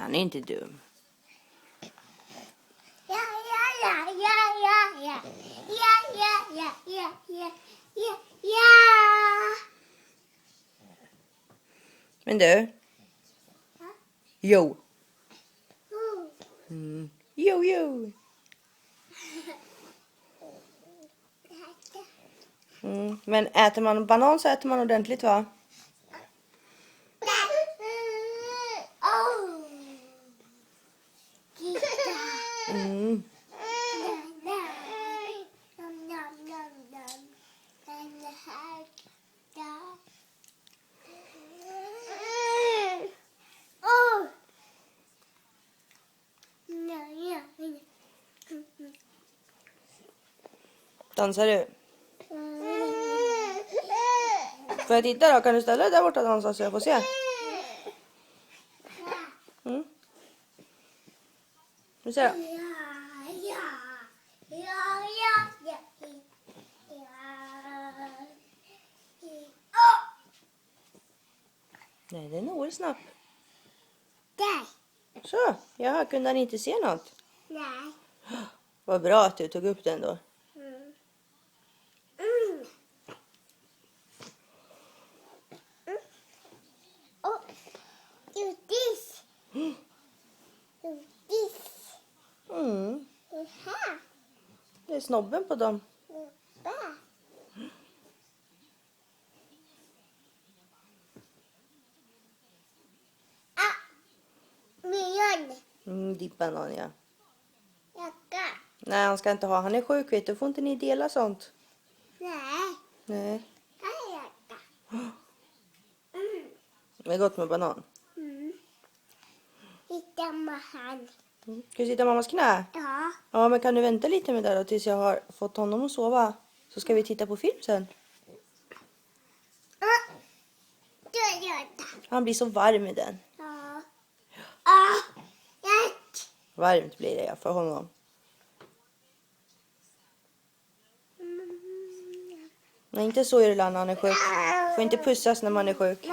Han är inte dum. Ja. Men du. Ja. Jo. Jo. Men äter man banan så äter man ordentligt, va? Dansar du? Får jag titta då? Kan du ställa dig där borta och dansa så jag får se? Vi ser då. Nej, den är oerhört Där. Så, jag kunde han inte se något. Nej. Vad bra att du tog upp den då. Oh, do this. Do this. Här. Det är snobben på dem. Där. Mion. Ditt banan, ja. Jacka. Nej, han ska inte ha. Han är sjuk, vet du. Får inte ni dela sånt? Nej. Nej. Här är jacka. Det är gott med banan. Hitta med han. Ska du sitta i mammas knä? Ja. Ja, men kan du vänta lite med det då tills jag har fått honom att sova? Så ska vi titta på film sen. Du gör det. Han blir så varm i den. Ja. Varmt blir det för honom. Nej, inte så är det när han är sjuk. Får inte pussas när man är sjuk.